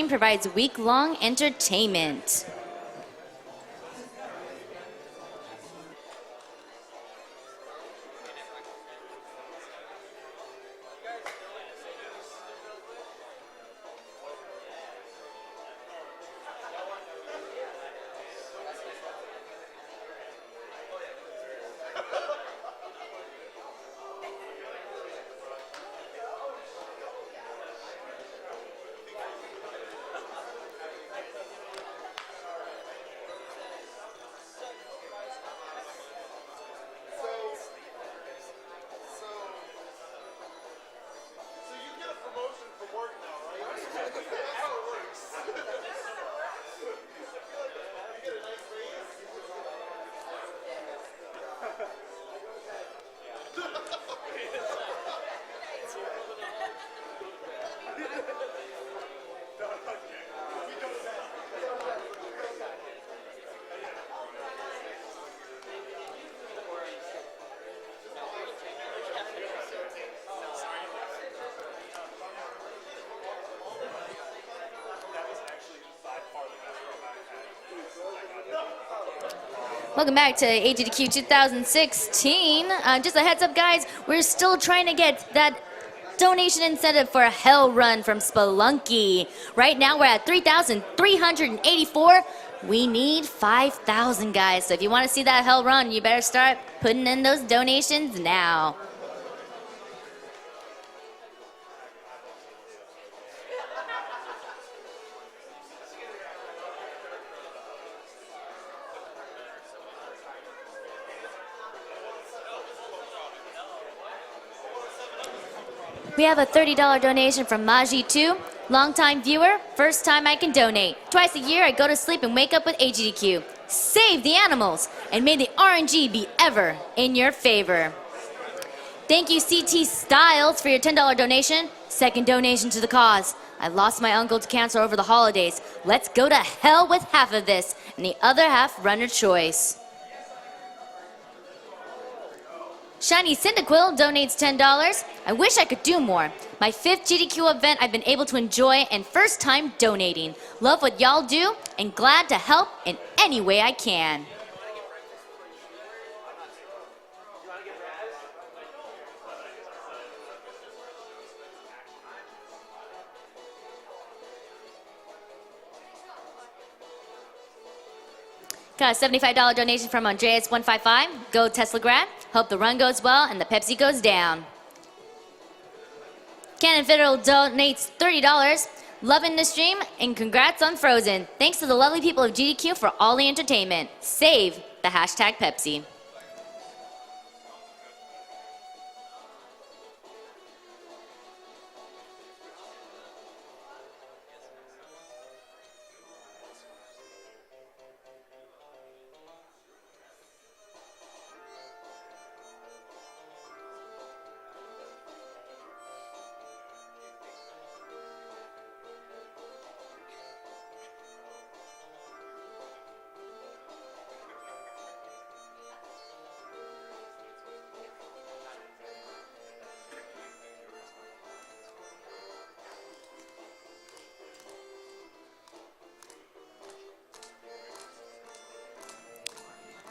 stream provides week-long entertainment. Welcome back to AGDQ 2016. Just a heads up, guys, we're still trying to get that donation incentive for a Hell Run from Spelunky. Right now, we're at 3,384. We need 5,000, guys. So if you want to see that Hell Run, you better start putting in those donations now. We have a $30 donation from Maji2. Longtime viewer, first time I can donate. Twice a year I go to sleep and wake up with AGDQ. Save the animals, and may the RNG be ever in your favor. Thank you CT Styles for your $10 donation. Second donation to the cause. I lost my uncle to cancer over the holidays. Let's go to hell with half of this, and the other half runner choice. Shiny Cyndaquil donates $10. I wish I could do more. My 5th GDQ event I've been able to enjoy and first time donating. Love what y'all do and glad to help in any way I can. Got a $75 donation from Andreas155. Go Tesla grad. Hope the run goes well and the Pepsi goes down. Cannon Fiddle donates $30. Loving the stream and congrats on Frozen. Thanks to the lovely people of GDQ for all the entertainment. Save the hashtag Pepsi.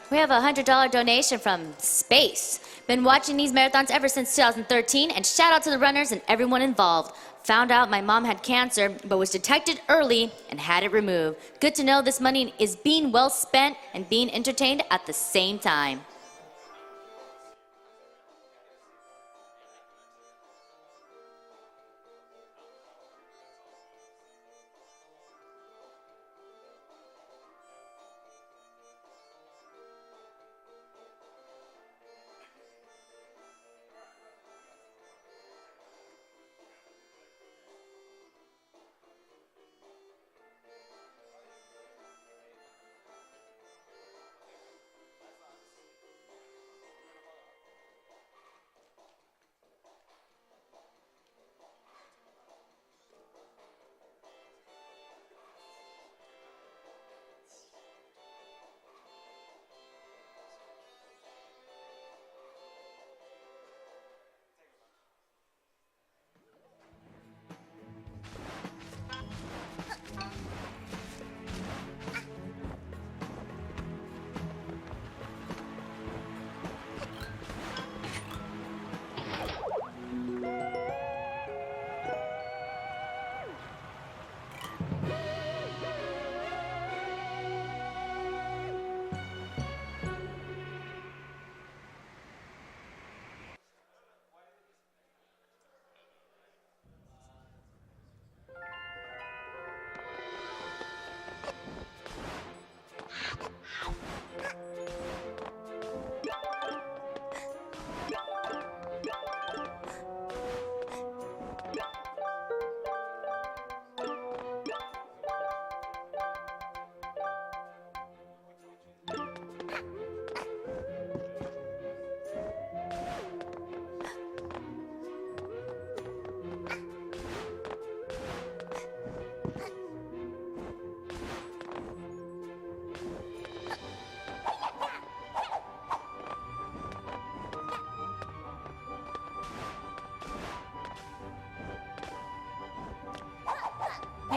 We have a $100 donation from Space. Been watching these marathons ever since 2013, and shout out to the runners and everyone involved. Found out my mom had cancer, but was detected early and had it removed. Good to know this money is being well spent and being entertained at the same time.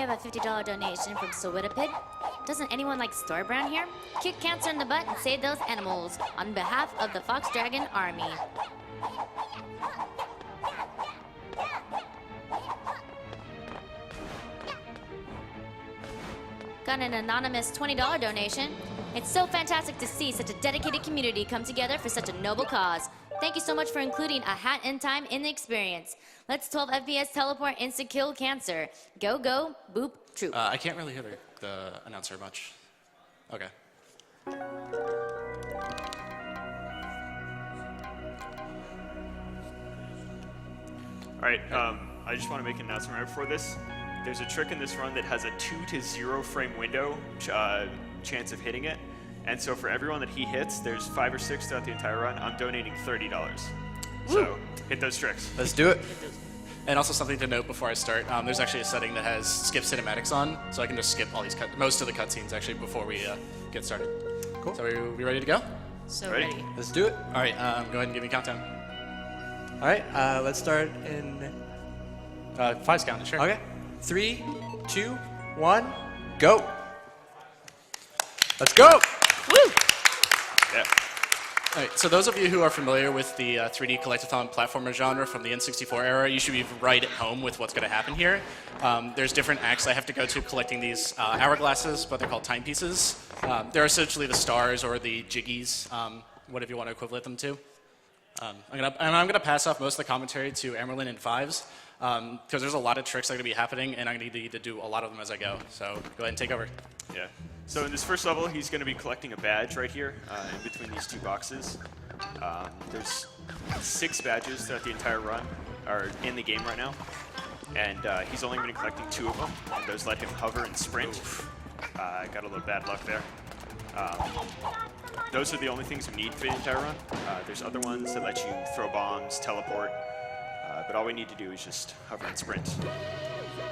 have a $50 donation from Sawitapid. Doesn't anyone like store brand here? Kick cancer in the butt and save those animals on behalf of the Fox Dragon Army. Got an anonymous $20 donation. It's so fantastic to see such a dedicated community come together for such a noble cause. Thank you so much for including a hat in time in the experience. Let's 12 FPS teleport insta-kill cancer. Go, go, boop, troop. I can't really hear the announcer much. Okay. All right, I just want to make an announcement right before this. There's a trick in this run that has a 2 to 0 frame window chance of hitting it. And so for everyone that he hits, there's 5 or 6 throughout the entire run. I'm donating $30. So hit those tricks. Let's do it. And also something to note before I start, there's actually a setting that has skip cinematics on, so I can just skip all these most of the cutscenes actually before we get started. Cool. So are we ready to go? So Ready? Let's do it. All right, go ahead and give me a countdown. All right, let's start in 5's counted, sure. Okay. 3, 2, 1, go. Let's go. Woo! Yeah. All right, so those of you who are familiar with the 3D collectathon platformer genre from the N64 era, you should be right at home with what's going to happen here. There's different acts I have to go to collecting these hourglasses, but they're called timepieces. They're essentially the stars or the jiggies, whatever you want to equivalent them to. I'm gonna pass off most of the commentary to Amerlin and 5's, because there's a lot of tricks that are gonna be happening, and I'm gonna need to do a lot of them as I go. So go ahead and take over. Yeah. So in this first level, he's going to be collecting a badge right here in between these 2 boxes. There's 6 badges throughout the entire run, or in the game right now. And he's only going to be collecting 2 of them, and those let him hover and sprint. Got a little bad luck there. Those are the only things we need for the entire run. There's other ones that let you throw bombs, teleport, but all we need to do is just hover and sprint.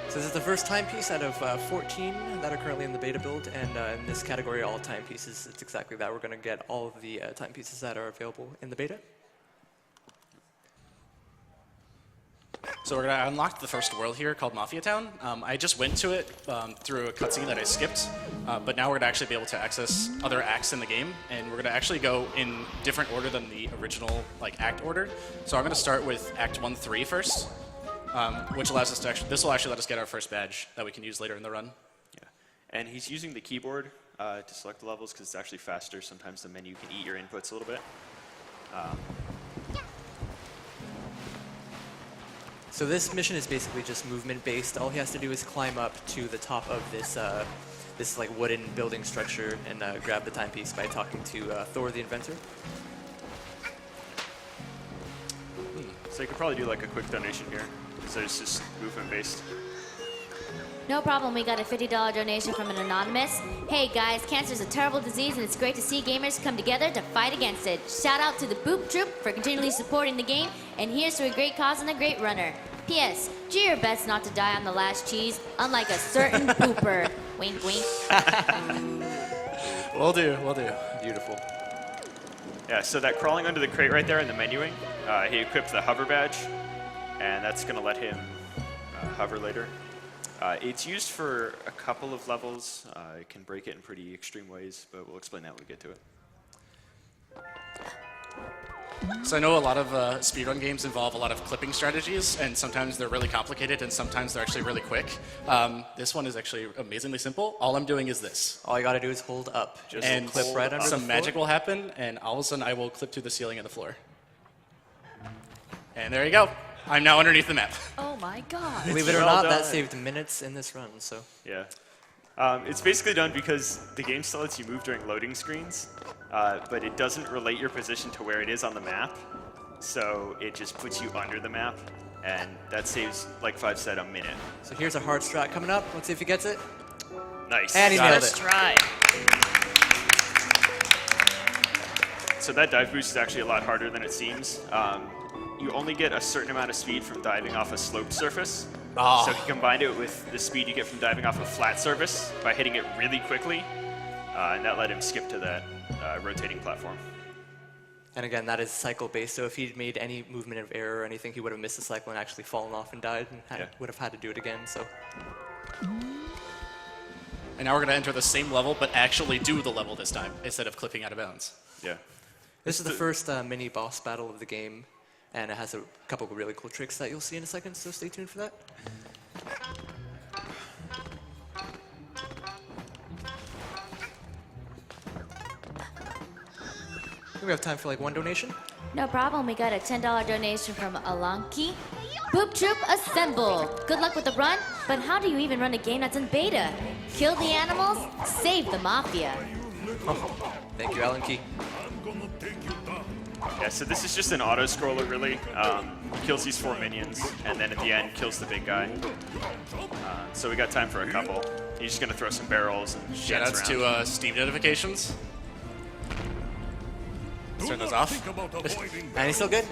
So this is the first timepiece out of 14 that are currently in the beta build, and in this category, all timepieces, it's exactly that. We're going to get all of the timepieces that are available in the beta. So we're gonna unlock the first world here called Mafia Town. I just went to it through a cutscene that I skipped, but now we're gonna actually be able to access other acts in the game, and we're gonna actually go in different order than the original act order. So I'm gonna start with Act 1-3 first, which allows us to this will actually let us get our first badge that we can use later in the run. Yeah. And he's using the keyboard to select the levels because it's actually faster. Sometimes the menu can eat your inputs a little bit. So this mission is basically just movement-based. All he has to do is climb up to the top of this this wooden building structure and grab the timepiece by talking to Thor the Inventor. So you could probably do a quick donation here. So it's just movement-based. No problem, we got a $50 donation from an anonymous. Hey guys, cancer is a terrible disease and it's great to see gamers come together to fight against it. Shout out to the Boop Troop for continually supporting the game, and here's to a great cause and a great runner. P.S. Do your best not to die on the last cheese, unlike a certain pooper. Wink, wink. Will do, will do. Beautiful. Yeah, so that crawling under the crate right there in the menuing, he equipped the hover badge, and that's going to let him hover later. It's used for a couple of levels. It can break it in pretty extreme ways, but we'll explain that when we get to it. So I know a lot of speedrun games involve a lot of clipping strategies, and sometimes they're really complicated, and sometimes they're actually really quick. This one is actually amazingly simple. All I'm doing is this. All you got to do is hold up. Just and clip right under the some floor. magic will happen, and all of a sudden I will clip to the ceiling and the floor. And there you go. I'm now underneath the map. Oh my god. Believe it or well not, that done. saved minutes in this run, so. Yeah. It's basically done because the game still lets you move during loading screens, but it doesn't relate your position to where it is on the map. So it just puts you under the map, and that saves, like 5 said, a minute. So here's a hard strat coming up. Let's see if he gets it. Nice. And he nailed First it. try. So that dive boost is actually a lot harder than it seems. You only get a certain amount of speed from diving off a sloped surface. Oh. So if you combine it with the speed you get from diving off a flat surface by hitting it really quickly, and that let him skip to that rotating platform. And again, that is cycle-based, so if he'd made any movement of error or anything, he would have missed the cycle and actually fallen off and died and would have had to do it again, so. And now we're going to enter the same level, but actually do the level this time, instead of clipping out of bounds. Yeah. This is the first mini boss battle of the game, and it has a couple of really cool tricks that you'll see in a second, so stay tuned for that. We have time for like one donation. No problem. We got a $10 donation from Alanki. Boop Troop Assemble. Good luck with the run, but how do you even run a game that's in beta? Kill the animals, save the Mafia. Thank you, Alan Key. Yeah, so this is just an auto-scroller, really. Kills these 4 minions, and then at the end, kills the big guy. So we got time for a couple. He's just going to throw some barrels and Shoutouts shits around. to Steam notifications. Let's turn those off. And he's still good.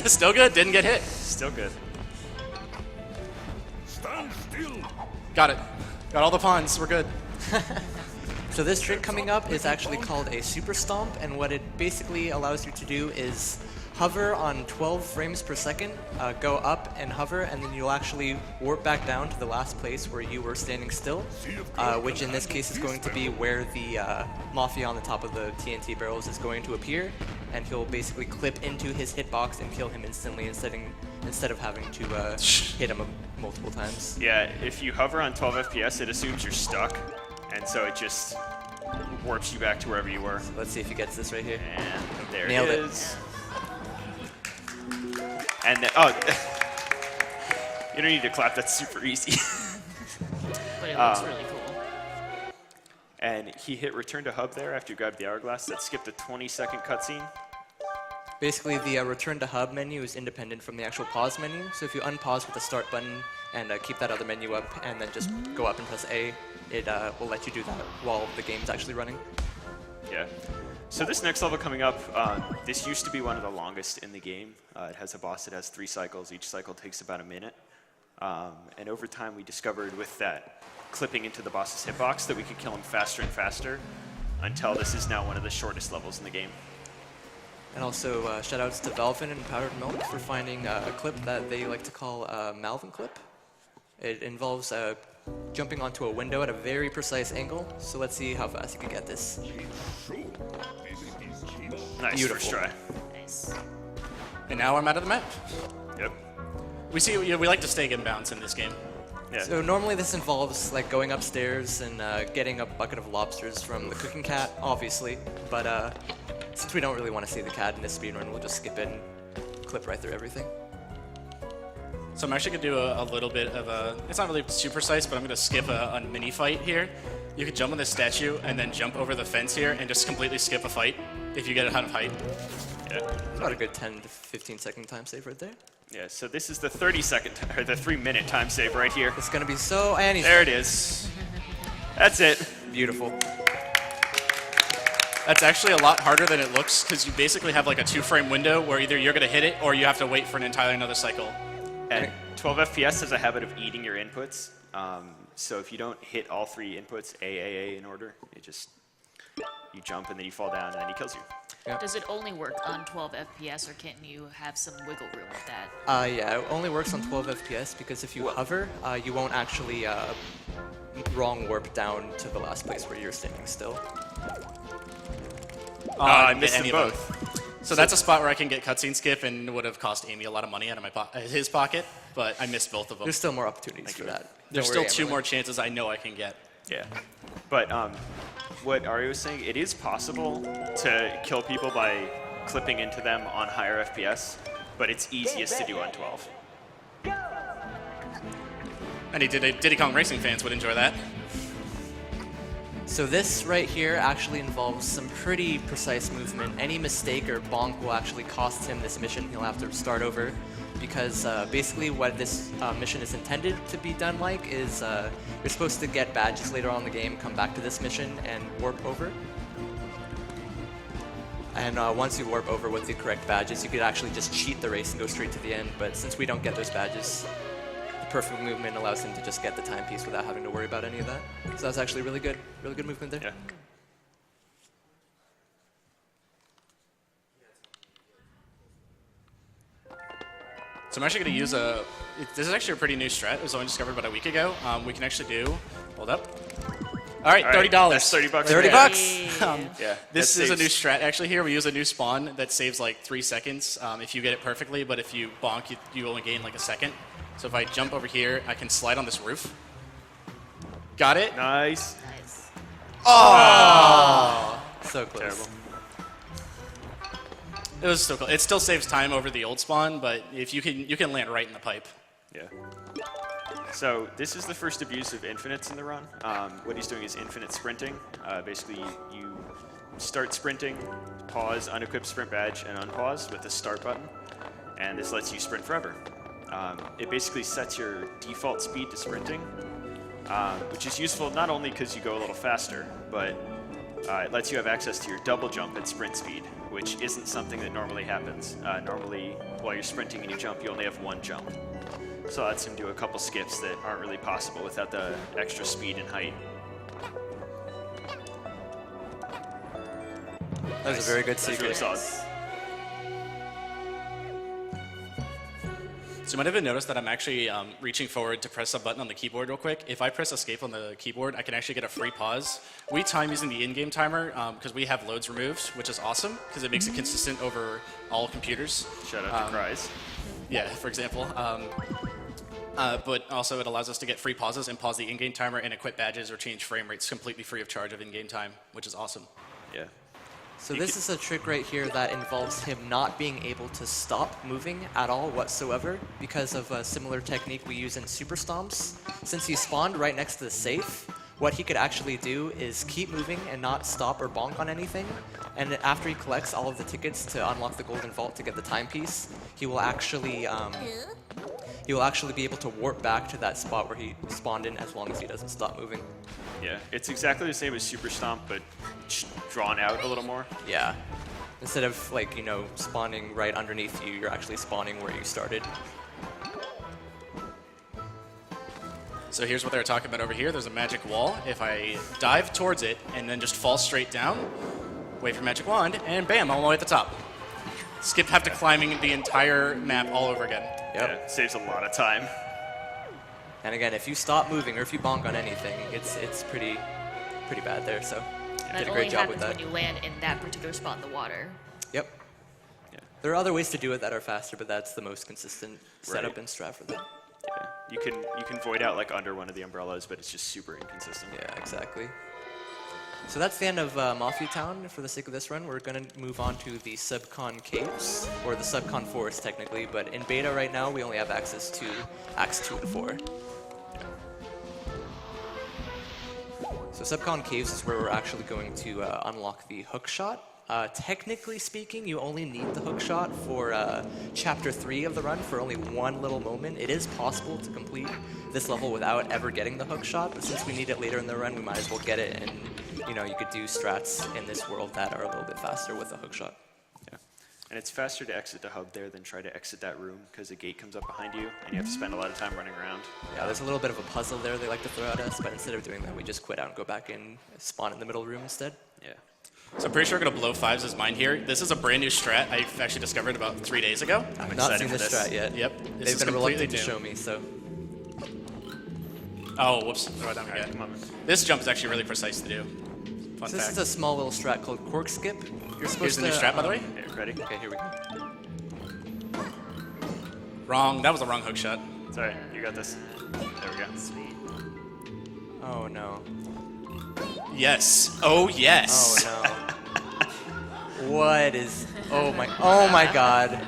Still good, didn't get hit. Still good. Got it. Got all the pawns, we're good. So this trick coming up is actually called a super stomp, and what it basically allows you to do is hover on 12 frames per second, go up and hover, and then you'll actually warp back down to the last place where you were standing still, which in this case is going to be where the Mafia on the top of the TNT barrels is going to appear, and he'll basically clip into his hitbox and kill him instantly instead of having to hit him multiple times. Yeah, if you hover on 12 FPS, it assumes you're stuck, and so it just warps you back to wherever you were. Let's see if he gets this right here. And there Nailed it it. is. And then, oh, you don't need to clap. That's super easy. But it looks really cool. And he hit return to hub there after you grabbed the hourglass. That skipped a 20-second cutscene. Basically, the return to hub menu is independent from the actual pause menu. So if you unpause with the start button and keep that other menu up and then just go up and press A, it will let you do that while the game's actually running. Yeah. So this next level coming up, this used to be one of the longest in the game. It has a boss that has 3 cycles. Each cycle takes about a minute. And over time, we discovered with that clipping into the boss's hitbox that we could kill him faster and faster until this is now one of the shortest levels in the game. And also, shoutouts to Velvin and Powdered Milk for finding a clip that they like to call a Malvin clip. It involves jumping onto a window at a very precise angle. So let's see how fast you can get this. Nice, Beautiful. first try. Nice. And now I'm out of the map. Yep. We like to stay inbounds in this game. Yeah. So normally this involves like going upstairs and getting a bucket of lobsters from the cooking cat, obviously. But since we don't really want to see the cat in this speedrun, we'll just skip it and clip right through everything. So I'm actually going to do a little bit of a, it's not really super precise, but I'm going to skip a mini fight here. You can jump on this statue and then jump over the fence here and just completely skip a fight if you get a ton of height. Yeah. About a good 10 to 15 second time save right there. Yeah, so this is the 30-second, or the 3-minute time save right here. It's gonna be so, and he's There it is. That's it. beautiful. That's actually a lot harder than it looks because you basically have like a 2-frame window where either you're going to hit it or you have to wait for an entirely another cycle. And 12 FPS has a habit of eating your inputs. So if you don't hit all 3 inputs, A, in order, it just, you jump and then you fall down and then he kills you. Yeah. Does it only work on 12 FPS, or can you have some wiggle room with that? Yeah, it only works on 12 FPS because if you hover, you won't actually wrong warp down to the last place where you're standing still. I didn't missed get them any of both. So that's a spot where I can get cutscene skip and would have cost Amy a lot of money out of my his pocket, but I missed both of them. There's still more opportunities for that. There's Don't still worry, 2 Emily. more chances I know I can get. Yeah. But what Ari was saying, it is possible to kill people by clipping into them on higher FPS, but it's easiest to do on 12. Any Diddy Kong Racing fans would enjoy that. So this right here actually involves some pretty precise movement. Any mistake or bonk will actually cost him this mission. He'll have to start over because basically what this mission is intended to be done like is you're supposed to get badges later on in the game, come back to this mission and warp over. And once you warp over with the correct badges, you could actually just cheat the race and go straight to the end. But since we don't get those badges, the perfect movement allows him to just get the timepiece without having to worry about any of that. So that's actually really good movement there. Yeah. So I'm actually going to use this is actually a pretty new strat. It was only discovered about a week ago. We can actually do, hold up. All right, $30. That's $30. 30 Yeah. bucks. Yeah. This that is a new saves- strat actually here. We use a new spawn that saves like 3 seconds if you get it perfectly, but if you bonk, you only gain like a second. So if I jump over here, I can slide on this roof. Got it? Nice. Nice. So close. Terrible. It was still cool. It still saves time over the old spawn, but if you can land right in the pipe. Yeah. So this is the first abuse of infinites in the run. What he's doing is infinite sprinting. Basically, you start sprinting, pause, unequip sprint badge, and unpause with the start button, and this lets you sprint forever. It basically sets your default speed to sprinting, which is useful not only because you go a little faster, but it lets you have access to your double jump at sprint speed, which isn't something that normally happens. Normally, while you're sprinting and you jump, you only have one jump. So that lets him do a couple skips that aren't really possible without the extra speed and height. That was a very good That's secret. really solid. So you might have noticed that I'm actually reaching forward to press a button on the keyboard real quick. If I press escape on the keyboard, I can actually get a free pause. We time using the in-game timer because we have loads removed, which is awesome because it makes it consistent over all computers. Shout out to Cries. Yeah, for example. But also it allows us to get free pauses and pause the in-game timer and equip badges or change frame rates completely free of charge of in-game time, which is awesome. Yeah. So this is a trick right here that involves him not being able to stop moving at all whatsoever because of a similar technique we use in Super Stomps. Since he spawned right next to the safe, what he could actually do is keep moving and not stop or bonk on anything. And after he collects all of the tickets to unlock the golden vault to get the timepiece, he will actually be able to warp back to that spot where he spawned in as long as he doesn't stop moving. Yeah. It's exactly the same as Super Stomp, but drawn out a little more. Yeah. Instead of like, spawning right underneath you, you're actually spawning where you started. So here's what they were talking about over here. There's a magic wall. If I dive towards it and then just fall straight down, wait for magic wand, and bam, I'm all the way at the top. Skip have to climbing the entire map all over again. Yep. Yeah, saves a lot of time. And again, if you stop moving or if you bonk on anything, it's pretty bad there. So That did a only great job with happens that. when you land in that particular spot in the water. Yep. Yeah. There are other ways to do it that are faster, but that's the most consistent setup Right. and strat for that. Yeah. You can void out like under one of the umbrellas, but it's just super inconsistent. Yeah, exactly. So that's the end of Mafia Town. For the sake of this run, we're going to move on to the Subcon Caves, or the Subcon Forest technically, but in beta right now we only have access to Acts 2 and 4. So Subcon Caves is where we're actually going to unlock the hookshot. Technically speaking, you only need the hookshot for Chapter 3 of the run for only one little moment. It is possible to complete this level without ever getting the hookshot, but since we need it later in the run, we might as well get it, and you could do strats in this world that are a little bit faster with the hookshot. Yeah. And it's faster to exit the hub there than try to exit that room because a gate comes up behind you and you have to spend a lot of time running around. Yeah, there's a little bit of a puzzle there they like to throw at us, but instead of doing that, we just quit out and go back in, spawn in the middle room instead. Yeah. So I'm pretty sure I'm going to blow Fives' mind here. This is a brand new strat I've actually discovered about 3 days ago. I've not excited seen for this this. strat yet. Yep. This They've is been completely reluctant to new. show me, so. Oh, whoops. Throw it down All right, again. come on. This jump is actually really precise to do. Fun So this fact. is a small little strat called Cork Skip. You're supposed Here's the new to, strat, by the way. Here, ready? Okay, here we go. Wrong. That was a wrong hook shot. It's all right. You got this. There we go. Sweet. Oh no. Yes. Oh, yes. Oh no. What is? Oh my God.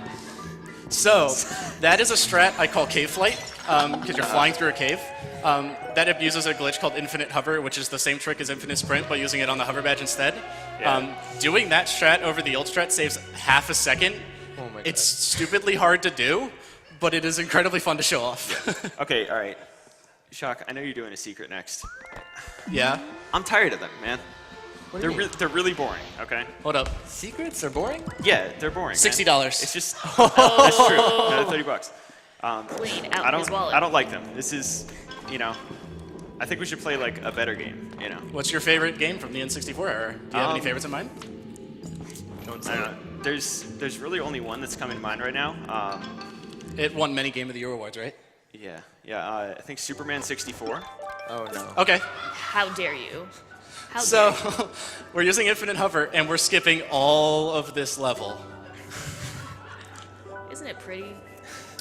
So, that is a strat I call cave flight, because you're flying through a cave. That abuses a glitch called infinite hover, which is the same trick as infinite sprint, but using it on the hover badge instead. Yeah. Doing that strat over the old strat saves half a second. Oh my God. It's stupidly hard to do, but it is incredibly fun to show off. Okay, all right. Shock, I know you're doing a secret next. Yeah? I'm tired of them, man. What do you mean? They're really boring, okay? Hold up. Secrets are boring? Yeah, they're boring. man. $60. It's just, that's true. Another $30. Clean out his wallet. I don't like them. This is, I think we should play like a better game, What's your favorite game from the N64 era? Do you have any favorites in mind? Don't I say. don't know. There's really only one that's coming to mind right now. It won many Game of the Year awards, right? Yeah. I think Superman 64. Oh no. Okay, How dare you? How so dare you? we're using infinite hover, and we're skipping all of this level. Isn't it pretty?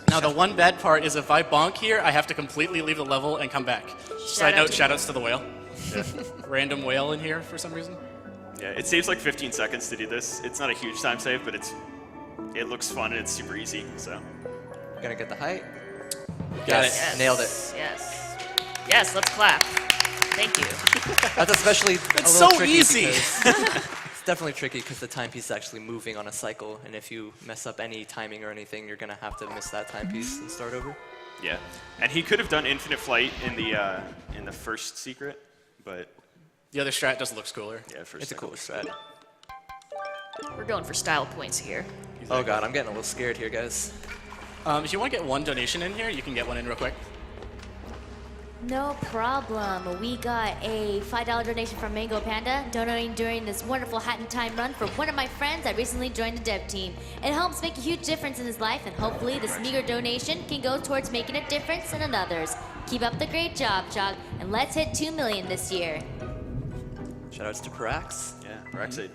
Now, the one bad part is if I bonk here, I have to completely leave the level and come back. Side out note, to- shoutouts to the whale. Random whale in here for some reason. Yeah, it saves like 15 seconds to do this. It's not a huge time save, but it looks fun and it's super easy. So Gonna get the height. Got Yes. it. Yes. Nailed it. Yes. Yes, let's clap. Thank you. That's especially a It's little so tricky easy. because- it's definitely tricky because the timepiece is actually moving on a cycle, and if you mess up any timing or anything, you're gonna have to miss that timepiece and start over. yeah, and he could have done infinite flight in the first secret, but The other strat just looks cooler. yeah, first. It's a cool strat. We're going for style points here. Oh god, I'm getting a little scared here, guys. If you want to get one donation in here, you can get one in real quick. No problem. We got a $5 donation from Mango Panda, donating during this wonderful Hat in Time run for one of my friends that recently joined the dev team. It helps make a huge difference in his life, and hopefully this meager donation can go towards making a difference in another's. Keep up the great job, Chog, and let's hit 2 million this year. Shoutouts to Parax. Yeah, Raxade.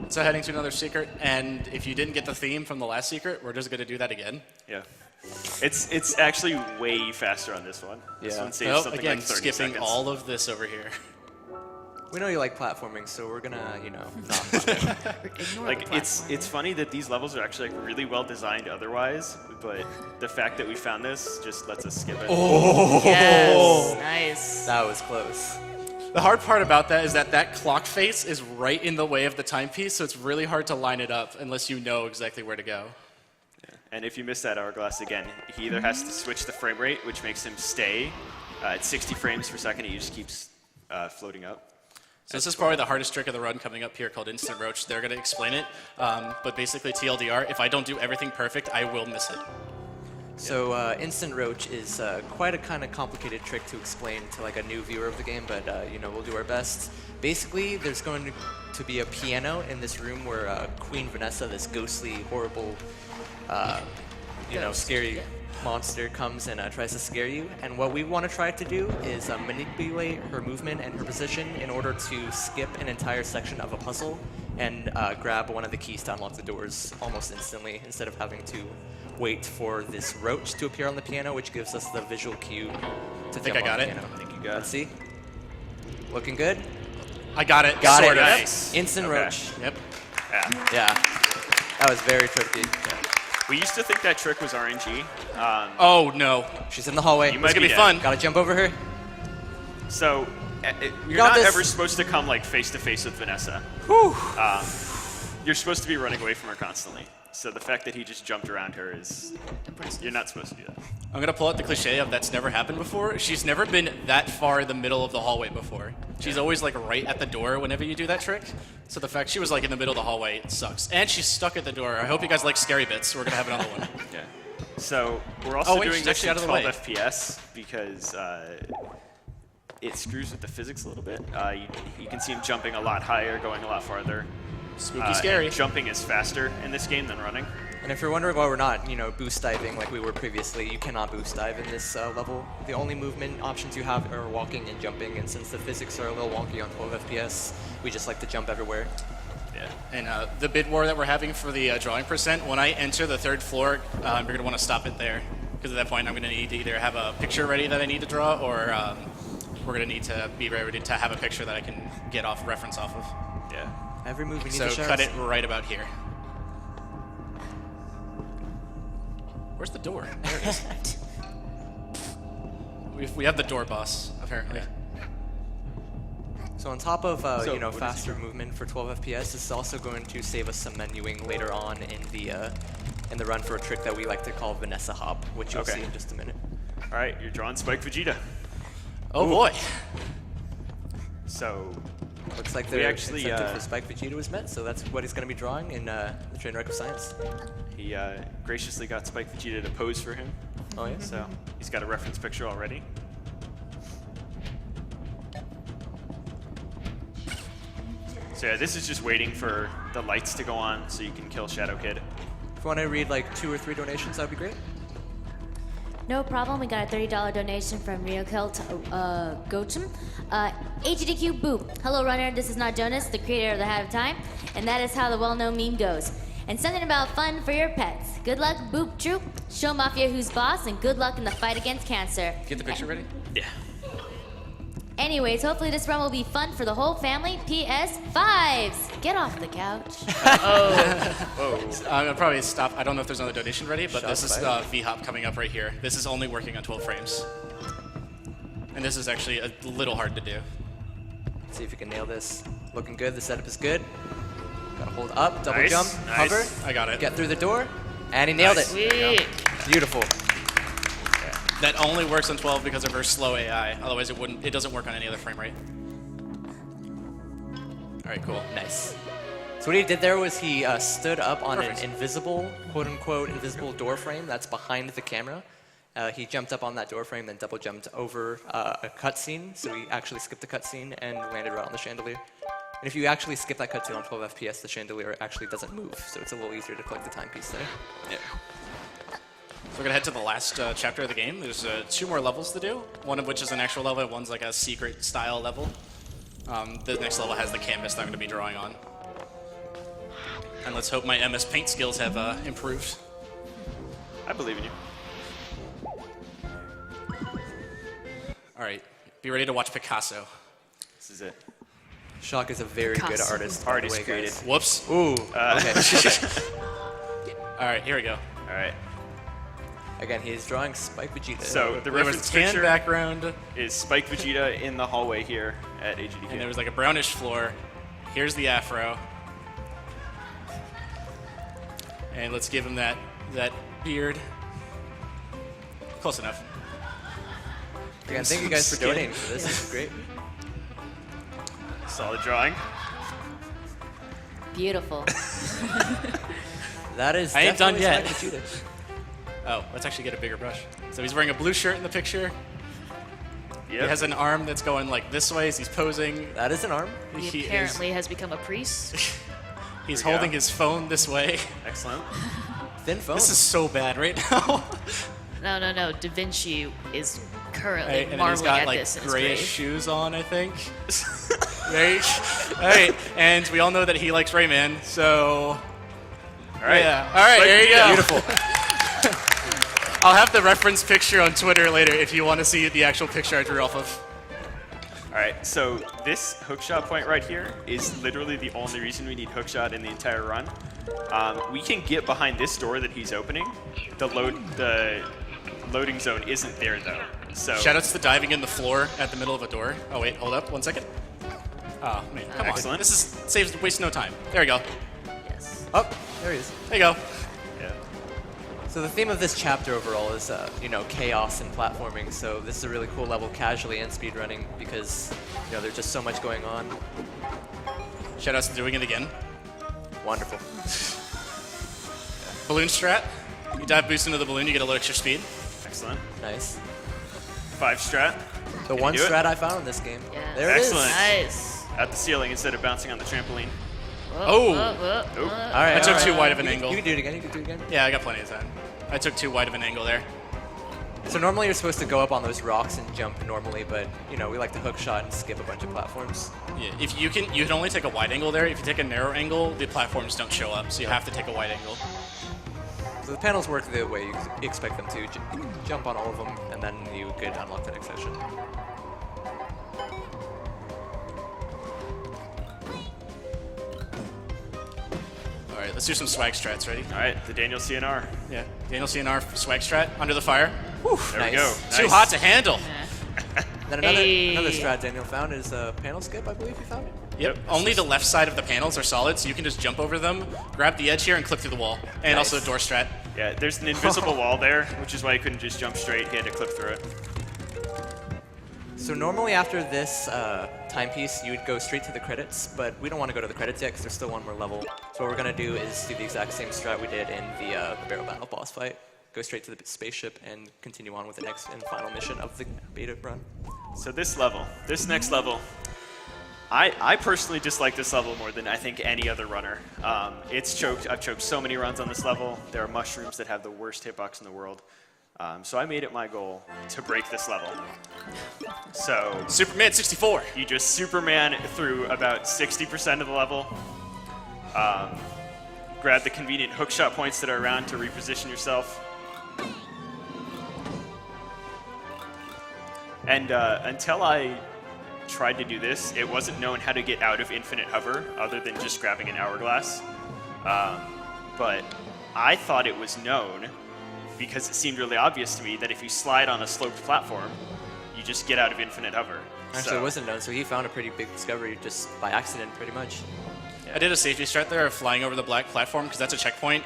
So heading to another secret, and if you didn't get the theme from the last secret, we're just going to do that again. Yeah, it's actually way faster on this one. This Yeah. one saves Well, something again, like 30 skipping seconds. all of this over here. We know you like platforming, so we're gonna, not platform. Ignore Like the platform. it's funny that these levels are actually like really well designed otherwise, but the fact that we found this just lets us skip it. Yes. Nice. That was close. The hard part about that is that that clock face is right in the way of the timepiece, so it's really hard to line it up unless you know exactly where to go. And if you miss that hourglass again, he either has to switch the frame rate, which makes him stay at 60 frames per second. He just keeps floating up. So this is probably the hardest trick of the run coming up here called Instant Roach. They're going to explain it, but basically TLDR, if I don't do everything perfect, I will miss it. So Instant Roach is quite a kind of complicated trick to explain to like a new viewer of the game, but we'll do our best. Basically, there's going to be a piano in this room where Queen Vanessa, this ghostly, horrible, scary monster comes and tries to scare you. And what we want to try to do is manipulate her movement and her position in order to skip an entire section of a puzzle and grab one of the keys to unlock the doors almost instantly, instead of having to wait for this roach to appear on the piano, which gives us the visual cue to think jump I got on the it. piano. I think you got Let's it. see. Looking good. I got it. Got sort it. of. Nice. Instant Okay. roach. Yep. Yeah. Yeah. That was very tricky. We used to think that trick was RNG. Oh, no. She's in the hallway. You It's might going to be dead. fun. Gotta jump over her. So you're got not this. ever supposed to come like face to face with Vanessa. You're supposed to be running away from her constantly. So the fact that he just jumped around her is you're not supposed to do that. I'm going to pull out the cliche of that's never happened before. She's never been that far in the middle of the hallway before. She's always like right at the door whenever you do that trick. So the fact she was like in the middle of the hallway, it sucks. And she's stuck at the door. I hope you guys like scary bits. We're going to have another one. Yeah. So we're also wait, doing she's this actually at out of the 12 way. FPS because it screws with the physics a little bit. You can see him jumping a lot higher, going a lot farther. Spooky scary. And jumping is faster in this game than running. And if you're wondering why we're not, boost diving like we were previously, you cannot boost dive in this level. The only movement options you have are walking and jumping, and since the physics are a little wonky on 12 FPS, we just like to jump everywhere. Yeah. And the bid war that we're having for the drawing percent, when I enter the third floor, you're going to want to stop it there. Because at that point, I'm going to need to either have a picture ready that I need to draw, or we're going to need to be ready to have a picture that I can get off reference off of. Yeah. Every move we need So to show. cut it right about here. Where's the door? There it is. we have the door boss, apparently. So on top of So, what does he faster movement for 12 FPS, this is also going to save us some menuing later on in the run for a trick that we like to call Vanessa Hop, which you'll Okay. see in just a minute. All right, you're drawing Spike Vegeta. Oh boy. So Looks like We the actually, incentive for Spike Vegeta was met, so that's what he's going to be drawing in the Trainwreck of Science. he graciously got Spike Vegeta to pose for him. Oh yeah. So he's got a reference picture already. So yeah, this is just waiting for the lights to go on so you can kill Shadow Kid. If you want to read like 2 or 3 donations, that would be great. No problem. We got a $30 donation from Ryokelt Gochum. HDQ Boop. Hello, runner. This is not Jonas, the creator of the Hat of Time, and that is how the well-known meme goes. And something about fun for your pets. Good luck, Boop Troop. Show Mafia who's boss, and good luck in the fight against cancer. Get the picture ready? Yeah. Anyways, hopefully this run will be fun for the whole family. P.S. 5s. Get off the couch. I'm gonna probably stop. I don't know if there's another donation ready, but this is Shockwve. V-Hop coming up right here. This is only working on 12 frames. And this is actually a little hard to do. Let's see if you can nail this. Looking good. The setup is good. Gotta hold up, double Nice, jump, nice. hover, I got it. get through the door, and he nailed Nice. it. Sweet. Beautiful. That only works on 12 because of her slow AI. Otherwise, it wouldn't. It doesn't work on any other frame rate. All right, cool. Nice. So what he did there was he stood up on Perfect. an invisible, quote-unquote, invisible door frame that's behind the camera. He jumped up on that door frame, then double jumped over a cutscene. So he actually skipped the cutscene and landed right on the chandelier. And if you actually skip that cutscene on 12 FPS, the chandelier actually doesn't move. So it's a little easier to collect the timepiece there. Yeah. So we're gonna head to the last chapter of the game. There's 2 more levels to do. One of which is an actual level. One's like a secret style level. The next level has the canvas that I'm gonna be drawing on. And let's hope my MS Paint skills have improved. I believe in you. All right, be ready to watch Picasso. This is it. Shock is a very good Picasso. artist. by the Artist way, created. guys. Whoops. Ooh. Okay. All right, here we go. All right. Again, he's drawing Spike Vegeta. So the We have a reference tan picture background, is Spike Vegeta in the hallway here at AGDQ. and there was like a brownish floor. Here's the afro. And let's give him that beard. Close enough. Again, thank you guys for Skin. donating for this. This is great. Solid drawing. Beautiful. That is I ain't done definitely yet. Spike Vegeta. Oh, let's actually get a bigger brush. So he's wearing a blue shirt in the picture. Yep. He has an arm that's going like this way as he's posing. That is an arm. He apparently has become a priest. He's There we holding go. his phone this way. Excellent. Thin phone. This is so bad right now. No. Da Vinci is currently Right, and then he's marveling got at like this in his grayish grave. shoes on, I think. Right. All right, and we all know that he likes Rayman, so All right. yeah. All right, Spike there you Vegeta. go. Beautiful. I'll have the reference picture on Twitter later if you want to see the actual picture I drew off of. All right, so this hookshot point right here is literally the only reason we need hookshot in the entire run. We can get behind this door that he's opening. The loading zone isn't there though. So Shoutouts to diving in the floor at the middle of a door. Oh wait, hold up, 1 second. Oh man, come on. Excellent. This is saves waste no time. There we go. Yes. Oh, there he is. There you go. yeah. So the theme of this chapter overall is, chaos and platforming. So this is a really cool level casually and speedrunning because, there's just so much going on. Shoutouts to doing it again. Wonderful. Balloon strat. You dive boost into the balloon, you get a little extra speed. Excellent. Nice. 5 strat. The you one do it? strat I found in this game. Yes. There it is. Excellent. Nice. At the ceiling instead of bouncing on the trampoline. Oh. Nope. All right. I took all too right. wide of an You angle. can do it again. You can do it again. Yeah, I got plenty of time. I took too wide of an angle there. So normally you're supposed to go up on those rocks and jump normally, but we like to hook shot and skip a bunch of platforms. Yeah, if you can only take a wide angle there. If you take a narrow angle, the platforms don't show up, so you have to take a wide angle. So the panels work the way you expect them to. You jump on all of them, and then you could unlock the next section. All right, let's do some swag strats. Ready? All right, the Daniel CNR. Yeah. Daniel CNR swag strat under the fire. There Nice. we go. Too Nice. hot to handle. Then Hey. another strat Daniel found is panel skip, I believe you found. Yep. Only the left side of the panels are solid, so you can just jump over them, grab the edge here, and clip through the wall. And Nice. also door strat. Yeah, there's an invisible wall there, which is why he couldn't just jump straight. He had to clip through it. So normally after this timepiece, you would go straight to the credits, but we don't want to go to the credits yet because there's still one more level. So what we're going to do is do the exact same strat we did in the barrel battle boss fight. Go straight to the spaceship and continue on with the next and final mission of the beta run. So this next level, I personally dislike this level more than I think any other runner. It's choked. I've choked so many runs on this level. There are mushrooms that have the worst hitbox in the world. So I made it my goal to break this level. So Superman 64. you just Superman through about 60% of the level. Grab the convenient hookshot points that are around to reposition yourself. And until I tried to do this, it wasn't known how to get out of infinite hover other than just grabbing an hourglass. But I thought it was known because it seemed really obvious to me that if you slide on a sloped platform, you just get out of infinite hover. Actually, it wasn't known, so he found a pretty big discovery just by accident, pretty much. I did a safety strat there of flying over the black platform because that's a checkpoint.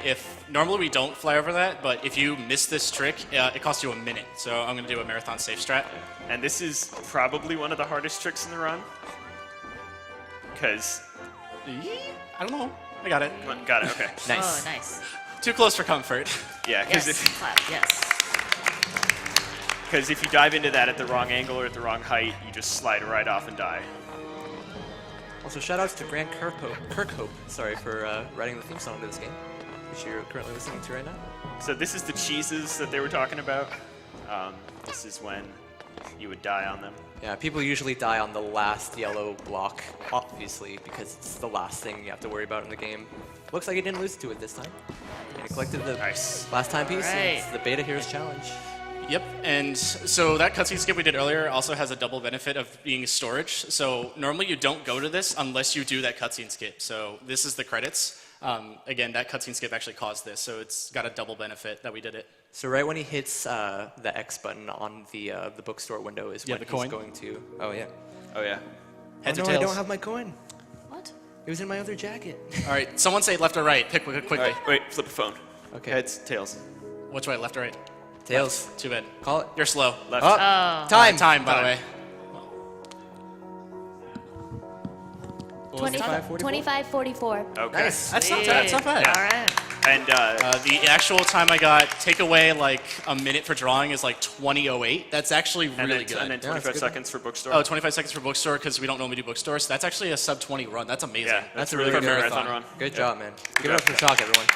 Normally we don't fly over that, but if you miss this trick, it costs you a minute. So I'm going to do a marathon safe strat. And this is probably one of the hardest tricks in the run. Because... I don't know. I got it. Got it, okay. Nice. Oh, nice. Too close for comfort. Yeah, because Yes, clap, yes. if you dive into that at the wrong angle or at the wrong height, you just slide right off and die. Also, shoutouts to Grant Kirkhope, sorry, for writing the theme song to this game, which you're currently listening to right now. So this is the cheeses that they were talking about. This is when you would die on them. Yeah, people usually die on the last yellow block, obviously, because it's the last thing you have to worry about in the game. Looks like he didn't lose to it this time. And he collected the Nice. last timepiece, and Right. it's the Beta Heroes Challenge. Yep, and so that cutscene skip we did earlier also has a double benefit of being storage. So normally you don't go to this unless you do that cutscene skip. So this is the credits. Again, that cutscene skip actually caused this, so it's got a double benefit that we did it. So right when he hits the X button on the bookstore window is Yeah, when the he's coin. going to... Oh, yeah. Oh, yeah. Heads oh, or no, I tails? don't have my coin. What? It was in my other jacket. All right, someone say left or right. Pick quickly. All right, wait, flip a phone. Okay. Heads, tails. Which way, left or right? Tails. Too bad. Call it. You're slow. Left. Oh, Oh. time. Time, by the way. What was the time? 25:44. Okay. Nice. That's not bad. That's not bad. All right. And The actual time I got, take away like a minute for drawing, is like 20:08. That's actually really good. and then Yeah, that's 25 good. seconds for bookstore. Oh, 25 seconds for bookstore because we don't normally do bookstore. So that's actually a sub 20 run. That's amazing. Yeah, That's a really really good good marathon run. Good Yeah. job, man. Give it job. up for Shock, everyone.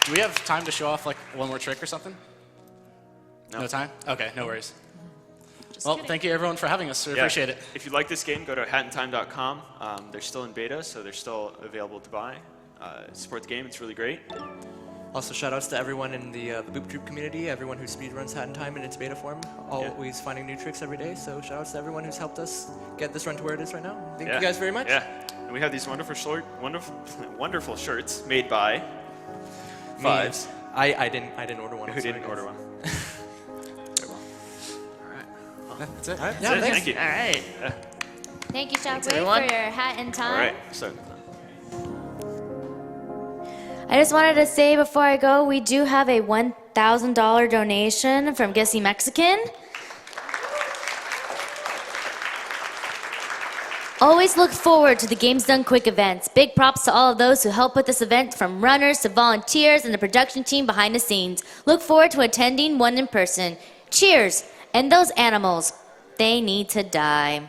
Do we have time to show off like one more trick or something? No. No time? Okay, no worries. Just Well, kidding. thank you everyone for having us. We Yeah. appreciate it. If you like this game, go to hatandtime.com. They're still in beta, so they're still available to buy. Support the game, it's really great. Also, shoutouts to everyone in the Boop Troop community, everyone who speedruns Hat in Time in its beta form, always finding new tricks every day. So shoutouts to everyone who's helped us get this run to where it is right now. Thank you guys very much. Yeah, and we have these wonderful shirts made by Me. Fives. I didn't order one. Who I'm sorry, didn't guys. order one? That's it. Yeah, That's it. thanks. Thank you. All right. Thank you, Shockwve, everyone. for your hat and time. All right, so I just wanted to say before I go, we do have a $1,000 donation from Guessy Mexican. Always look forward to the Games Done Quick events. Big props to all of those who help with this event, from runners to volunteers and the production team behind the scenes. Look forward to attending one in person. Cheers! And those animals, they need to die.